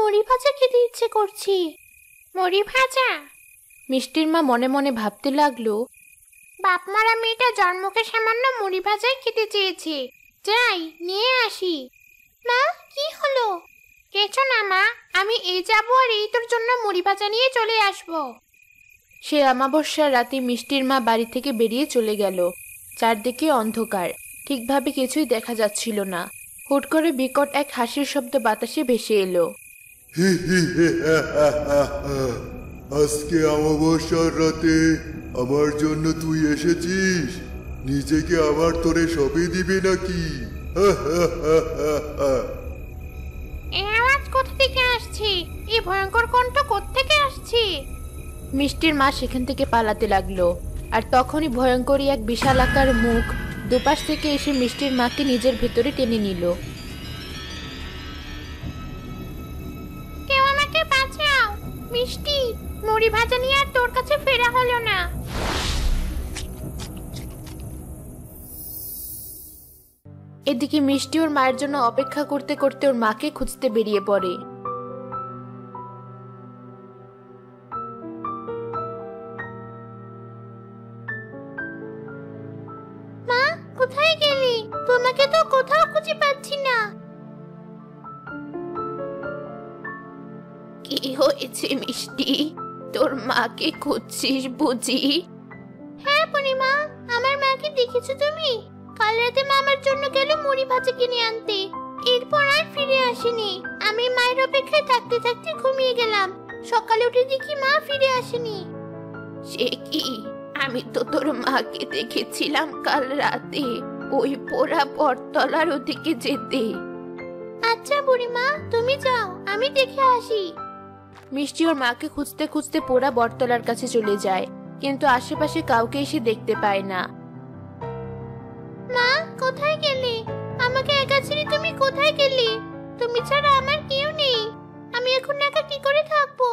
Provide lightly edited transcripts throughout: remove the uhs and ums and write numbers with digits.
মুড়ি ভাজা খেতে ইচ্ছে করছে। মুড়ি ভাজা? মিষ্টির মা মনে মনে ভাবতে লাগলো, বাপ মারা মেয়েটা জন্মকে সামান্য মুড়ি ভাজাই খেতে চেয়েছে, যাই নিয়ে আসি। মা, কি হলো? কিছু না মা, আমি এই যাবো আর এই তোর জন্য মুড়ি ভাজা নিয়ে চলে আসবো। সে অমাবস্যার রাতে মিষ্টির মা বাড়ি থেকে বেরিয়ে চলে গেল। চারদিকে অন্ধকার, ঠিকভাবে কিছুই দেখা যাচ্ছিল না। হুট করে বিকট এক হাসির শব্দ বাতাসে ভেসে এলো। আজকে অমাবস্যার রাতে আমার জন্য তুই এসেছিস? নিজেকে আবার তোরে সঁপে দিবে নাকি? এই আওয়াজ কোথা থেকে আসছে? এই ভয়ঙ্কর কণ্ঠ কোত্থেকে আসছে? মিষ্টির মা সেখান থেকে পালাতে লাগলো, আর তখনই ভয়ঙ্করী এক বিশালাকার মুখ দুপাশ থেকে এসে মিষ্টির মাকে নিজের ভেতরে টেনে নিল। কেউ আমাকে বাঁচাও! মিষ্টি, মুড়ি ভাজা নিয়ে আর তোর কাছে ফেরা হলো না। এদিকে মিষ্টি ওর মায়ের জন্য অপেক্ষা করতে করতে ওর মাকে খুঁজতে বেরিয়ে পড়ে। মা, কোথায় গেলি? তোমাকে তো কোথাও খুঁজে পাচ্ছি না। কি হয়েছে মিষ্টি? তোর মাকে খুঁজছিস বুঝি? হ্যাঁ পূর্ণিমা, আমার মাকে দেখেছো তুমি? কাল রাতে মা আমার জন্য গেল মুড়ি ভাজা কিনে আনতে, এরপর আর ফিরে আসেনি। আমি মায়ের অপেক্ষায় থাকতে থাকতে ঘুমিয়ে গেলাম। সকালে উঠে দেখি মা ফিরে আসেনি। সে কি? আমি তো তোর মাকে দেখেছিলাম কাল রাতে ওই পোড়া বটতলার ওদিকে যেতে। আচ্ছা বুড়িমা, তুমি যাও, আমি দেখে আসি। মিষ্টি ওর মাকে খুঁজতে খুঁজতে পোড়া বটতলার কাছে চলে যায়, কিন্তু আশেপাশে কাউকে এসে দেখতে পায় না। মা, কোথায় গেলে? আমাকে একা ছেড়ে তুমি কোথায় গেলে? তুমি ছাড়া আমার কেউ নেই, আমি এখন একা কি করে থাকবো?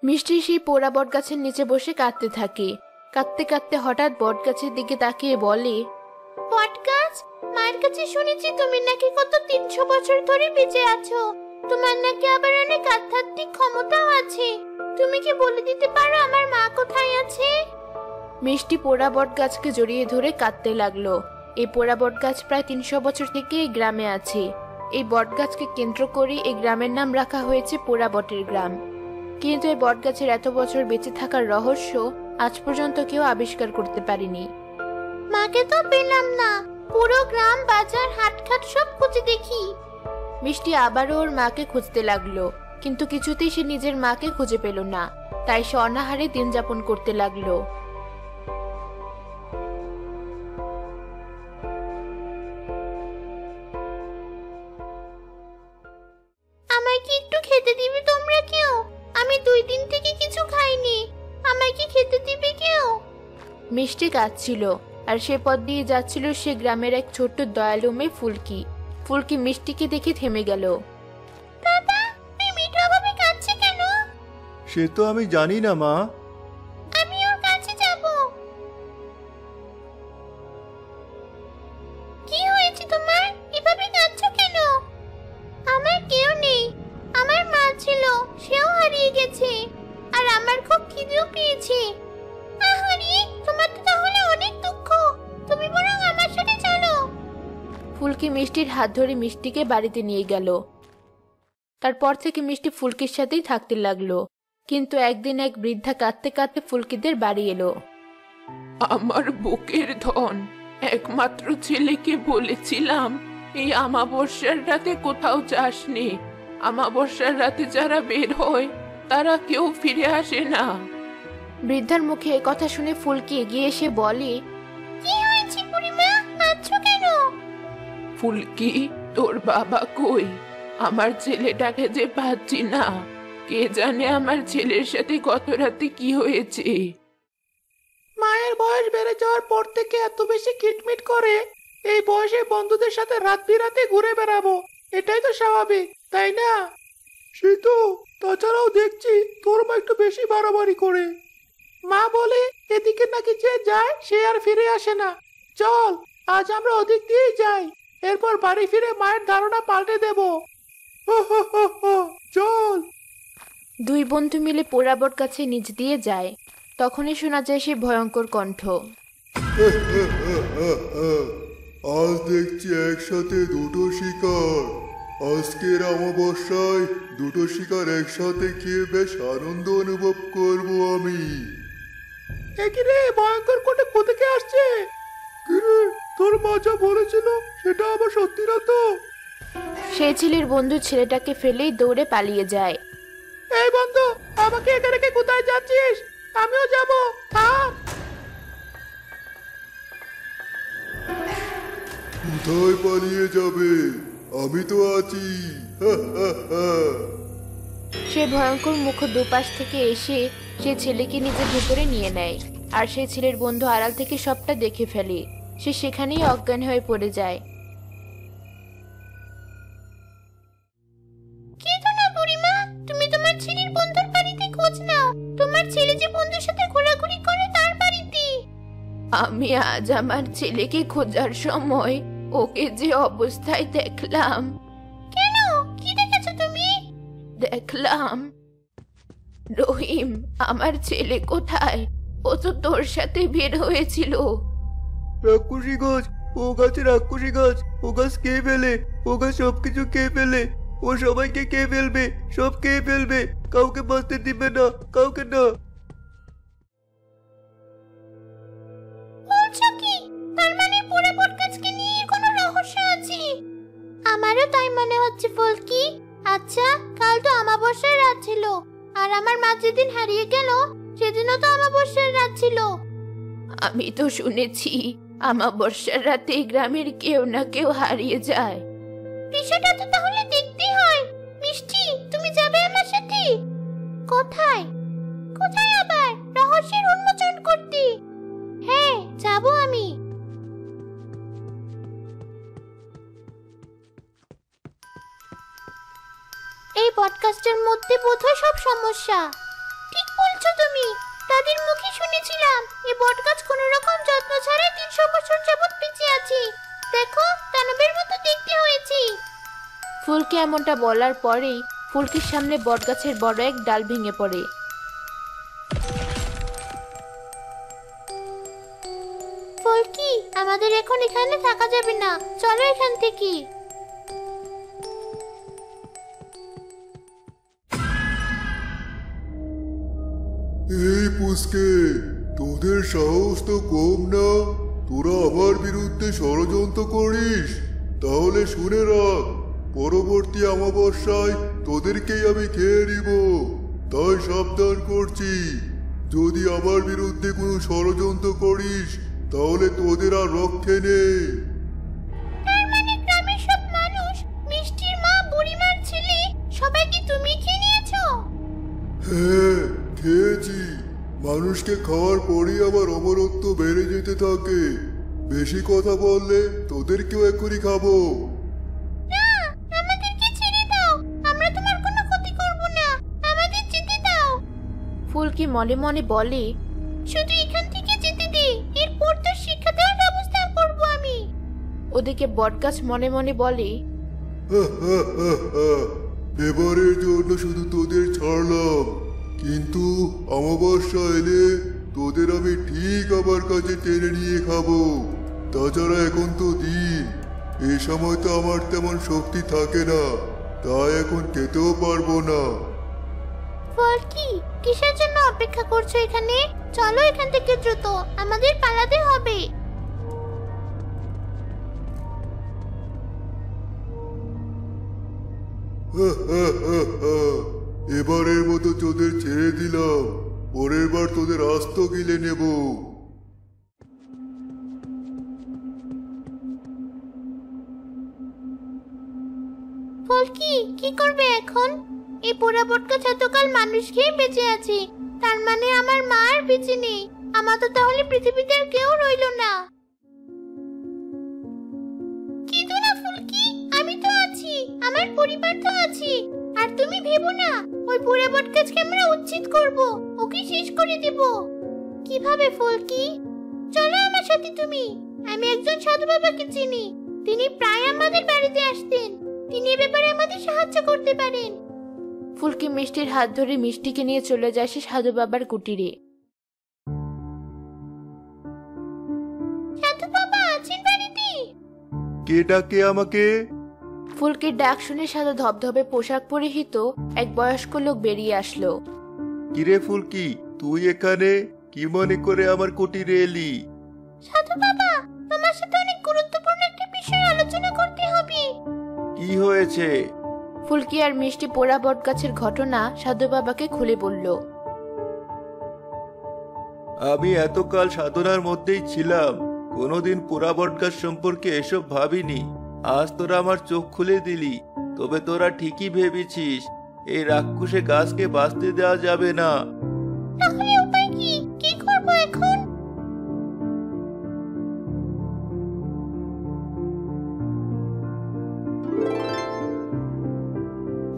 মিষ্টি সেই পোড়া বট গাছের নিচে বসে কাঁদতে থাকে। কাঁদতে কাঁদতে হঠাৎ বট গাছের দিকে তাকিয়ে বলে, বট গাছ, মায়ের কাছে শুনেছি তুমি নাকি কত 300 বছর ধরে বেঁচে আছো। তোমার নাকি আবার অনেক আধ্যাত্মিক ক্ষমতাও আছে। তুমি কি বলে দিতে পারো আমার মা কোথায় আছে? মিষ্টি পোড়া বট গাছকে জড়িয়ে ধরে কাঁদতে লাগলো। এই পোড়া বট গাছ প্রায় 300 বছর থেকে এই গ্রামে আছে। এই বট গাছকে কেন্দ্র করে এই গ্রামের নাম রাখা হয়েছে পোড়া বটের গ্রাম। কিন্তু এই বট গাছের এত বছর বেঁচে থাকার রহস্য আজ পর্যন্ত কেউ আবিষ্কার করতে পারেনি। মাকে তো পেলাম না, পুরো গ্রাম বাজার হাটঘাট সব খুঁজে দেখি। মিষ্টি আবারও ওর মাকে খুঁজতে লাগলো, কিন্তু কিছুতেই সে নিজের মাকে খুঁজে পেল না। তাই সে অনাহারে দিন যাপন করতে লাগলো। আমায় কি একটু খেতে দিবে তোমরা কেউ? আমি 2 দিন থেকে কিছু খাইনি, আমায় কি খেতে দিবে কেউ? মিষ্টি কাঁদছিল, আর সে পথ দিয়ে যাচ্ছিল সে গ্রামের এক ছোট্ট দয়ালু মেয়ে ফুলকি। ফুলকি মিষ্টিকে দেখে থেমে গেল। দাদা, এই মেয়েটা ভাবে কাঁদছে কেন? সে তো আমি জানি না মা। আমি ওর কাছে যাব। কি হয়েছে তোমার? এভাবে কাঁদছো কেন? আমার কেউ নেই, আমার মা ছিল, সেও হারিয়ে গেছে, আর আমার খুব খিদেও পেয়েছে। আহারে, তোমার তো তাহলে অনেক দুঃখ, তুমি বরং আমার সাথে চলো। ফুলকি মিষ্টির হাত ধরে মিষ্টিকে বাড়িতে নিয়ে গেল। তারপর থেকে মিষ্টি ফুলকির সাথেই থাকতে লাগলো। কিন্তু একদিন এক বৃদ্ধা কাঁদতে কাঁদতে ফুলকিদের বাড়ি এলো। আমার বুকের ধন, একমাত্র ছেলেকে বলেছিলাম এই আমাবস্যার রাতে কোথাও যাসনি। আমাবস্যার রাতে যারা বের হয় তারা কেউ ফিরে আসে না। বৃদ্ধার মুখে কথা শুনে ফুলকি এগিয়ে এসে বলে, কি হয়েছে বুড়িমা, কাঁদছো কেন? ফুলকি, তোর বাবা কই? আমার ছেলেটাকে যে পাচ্ছি না। কে জানে আমার ছেলের সাথে গত রাতে কি হয়েছে। মায়ের বয়স বেড়ে যাওয়ার পর থেকে এত বেশি কিটমিট করে, এই বয়সে বন্ধুদের সাথে রাত বিরাতে ঘুরে বেড়াবো, এটাই তো স্বাভাবিক, তাই না? সে তো, তাছাড়াও দেখছি তোর মা একটু বেশি বাড়াবাড়ি করে। মা বলে এদিকে নাকি যে যায় সে আর ফিরে আসে না। চল, আজ আমরা ওদিক দিয়েই যাই, এরপর বাড়ি ফিরে মায়ের ধারণা পাল্টে দেব। চল। দুই বন্ধু মিলে পোড়া বট গাছের নিচ দিয়ে যায়। তখনই শোনা যায় সেই ভয়ঙ্কর কণ্ঠ। আজ দেখছি একসাথে দুটো শিকার। আজকের অমাবস্যায় দুটো শিকার একসাথে খেয়ে বেশ আনন্দ অনুভব করব আমি। একই রে, ভয়ঙ্কর কোটে কোথেকে আসছে? কিরে, তোর মা যা বলেছিল সেটা আবার সত্যি না তো? সেই ছেলের বন্ধু ছেলেটাকে ফেলেই দৌড়ে পালিয়ে যায়। এই বন্ধু, আমাকে একা রেখে কোথায় যাচ্ছিস? আমিও যাবো, থাম। কোথায় পালিয়ে যাবে? আমি তো আছি। সে ভয়ঙ্কর মুখ দুপাশ থেকে এসে সে ছেলেকে নিজের ভেতরে নিয়ে নেয়। আর সেই ছেলের বন্ধু আড়াল থেকে সবটা দেখে ফেলে। সে সেখানেই অজ্ঞান হয়ে পড়ে যায়। তুমি তোমার ছেলের বন্ধুর বাড়িতে খোঁজ নাও। তোমার ছেলে যে বন্ধুর সাথে ঘোরাঘুরি করে তার বাড়িতে। আমি আজ আমার ছেলেকে খোঁজার সময় ওকে যে অবস্থায় দেখলাম। কেন, কি দেখেছো তুমি? দেখলাম রহিম, আমার ছেলে কোথায়? ও তো তোর সাথে বের হয়েছিল। রাক্ষসী গাছ, ও গাছে রাক্ষসী গাছ। ও গাছ খেয়ে ফেলে, ও গাছ সবকিছু খেয়ে ফেলে। ও সবাইকে খেয়ে ফেলবে, সব খেয়ে ফেলবে। কাউকে বাঁচতে দিবে না, কাউকে না। বলছো কি? তার মানে পুরো বটগাছকে নিয়ে কোনো রহস্য আছে? আমারও তাই মনে হচ্ছে ফুলকি। আচ্ছা, কাল তো অমাবস্যার রাত ছিল, আর আমার মা যেদিন হারিয়ে গেল সেদিনও তো অমাবস্যার রাত ছিল। আমি তো শুনেছি অমাবস্যার রাতে গ্রামের কেউ না কেউ হারিয়ে যায়। বিষয়টা তো তাহলে দেখতে হয়। মিষ্টি, তুমি যাবে আমার সাথে? কোথায়? কোথায় আবার? রহস্যের উন্মোচন করতে। হ্যাঁ, যাব আমি। এই পডকাস্টের মধ্যে বোধহয় সব সমস্যা। ঠিক বলছো তুমি। তাদের মুখে শুনেছিলাম এই বটগাছ কোনো রকম যত্ন ছাড়াই 300 বছর যাবত বেঁচে আছে। দেখো, দানবের মতো দেখতে হয়েছে। ফুলকি এমনটা বলার পরেই ফুলকির সামনে বটগাছের বড় এক ডাল ভেঙে পড়ে। ফুলকি, আমাদের এখন এখানে থাকা যাবে না, চলো এখান থেকে। এই পুচকে, তোদের সাহস তো কম না। তোরা আমার বিরুদ্ধে ষড়যন্ত্র করিস? তাহলে শুনে রাখ, পরবর্তী অমাবস্যায় তোদেরকেই আমি খেয়ে নিব। তাই সাবধান করছি, যদি আমার বিরুদ্ধে কোনো ষড়যন্ত্র করিস তাহলে তোদের আর রক্ষে নেই। তার মানে গ্রামের সব মানুষ, মিষ্টির মা, বুড়িমার ছেলে, সবাইকে তুমি খেয়ে নিয়েছো? হ্যাঁ, খেয়েছি। মানুষকে খাওয়ার পরই আবার অমরত্ব বেড়ে যেতে থাকে। বেশি কথা বললে তোদেরকেও এক্ষুনি খাবো। না, আমাদেরকে ছেড়ে দাও। আমরা তোমার কোনো ক্ষতি করব না। আমাদের যেতে দাও। ফুলকি মনে মনে বলে, শুধু এখান থেকে যেতে দে, এরপর তো শিক্ষা দেওয়ার ব্যবস্থা করব আমি। ওদিকে বটগাছ মনে মনে বলে, এবারের জন্য শুধু তোদের ছাড়লাম, কিন্তু অমাবস্যা এলে তোদের আমি ঠিক আমার কাছে টেনে নিয়ে খাবো। তাছাড়া এখন তো দিন, এই সময় তো আমার তেমন শক্তি থাকে না, তাই এখন খেতেও পারবো না। ফুলকি, কিসের জন্য অপেক্ষা করছো এখানে? চলো এখান থেকে দ্রুত, আমাদের পালাতে হবে। এবারের মতো তোদের ছেড়ে দিলাম, পরের বার তোদের আস্ত গিলে নেব। ফুলকি, কি করবে এখন? এই পোড়া বটগাছ এতকাল মানুষ খেয়ে বেঁচে আছে, তার মানে আমার মা আর বেঁচে নেই। আমার তো তাহলে পৃথিবীতে আর কেউ রইল না। কিন্তু না ফুলকি, আমি তো আছি, আমার পরিবার তো আছে। আর তুমি ভেবো না, ওই পোড়া বটগাছকে আমরা উচ্ছেদ করব, ওকে শেষ করে দেব। কিভাবে ফুলকি? চলো আমার সাথে তুমি। আমি একজন সাধু বাবাকে চিনি, তিনি প্রায় আমাদের বাড়িতে আসতেন। তিনি ব্যাপারে আমাদের সাহায্য করতে পারেন। ফুলকি মিষ্টির হাত ধরে মিষ্টিকে নিয়ে চলে যায় সে সাধু বাবার কুটিরে। সাধু বাবা আছেন বাড়িতে? কে ডাকে আমাকে? ফুলকির ডাক শুনে সাদা ধবধবে পোশাক পরিহিত এক বয়স্ক লোক বেরিয়ে আসলো। কিরে ফুলকি, তুই এখানে কি মনে করে আমার কুটিরে এলি? সাধু বাবা, তোমার সাথে অনেক গুরুত্বপূর্ণ একটা বিষয় আলোচনা করতে হবে। কি হয়েছে? ফুলকি আর মিষ্টি পোড়া বটগাছের ঘটনা সাধু বাবাকে খুলে বলল। আমি এতকাল সাধনার মধ্যেই ছিলাম, কোনোদিন পোড়া বটগাছ সম্পর্কে এসব ভাবিনি। আজ তোরা আমার চোখ খুলে দিলি। তবে তোরা ঠিকই ভেবেছিস এই রাক্ষসে গাছকে বাঁচতে দেওয়া যাবে না। তাহলে উপায় কি? কি করব এখন?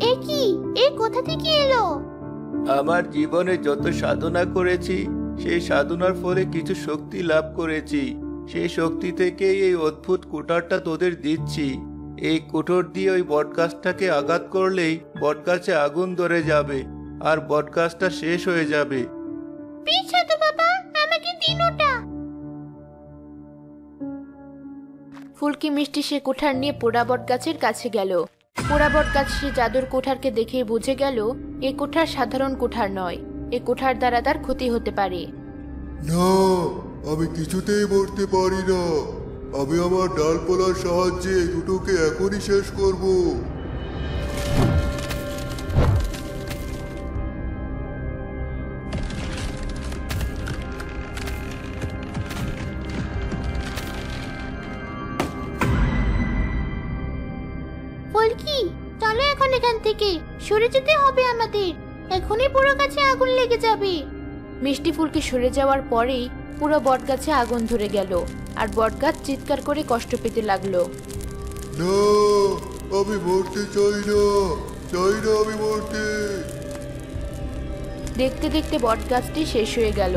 এ কি? এ কোথা থেকে এলো? আমার জীবনে যত সাধনা করেছি সেই সাধনার ফলে কিছু শক্তি লাভ করেছি। সেই শক্তি থেকেই এই অদ্ভুত কুঠারটা তোদের দিচ্ছি। এই কুঠোর দিয়ে ওই বটগাছটাকে আঘাত করলেই বটগাছে আগুন ধরে যাবে আর বটগাছটা শেষ হয়ে যাবে। প্লিজ সাধু বাবা, আমাকে দিন ওটা। ফুলকি মিষ্টি সে কুঠার নিয়ে পোড়া বটগাছের কাছে গেল। পোড়া বটগাছ সে জাদুর কুঠারকে দেখে বুঝে গেল এ কুঠার সাধারণ কুঠার নয়, এ কুঠার দ্বারা তার ক্ষতি হতে পারে। না, আমি কিছুতেই মরতে পারি না। আমি আমার ডালপালার সাহায্যে দুটোকে এখনই শেষ করব। ফুলকি, চলো এখন এখান থেকে সরে যেতে হবে আমাদের। এখনই পুরো গাছে আগুন লেগে যাবে। মিষ্টি ফুলকি সরে যাওয়ার পরেই পুরো বটগাছে আগুন ধরে গেল আর বটগাছ চিৎকার করে কষ্ট পেতে লাগলো। না, আমি মরতে চাই না, চাই না আমি মরতে। দেখতে দেখতে বটগাছটি শেষ হয়ে গেল।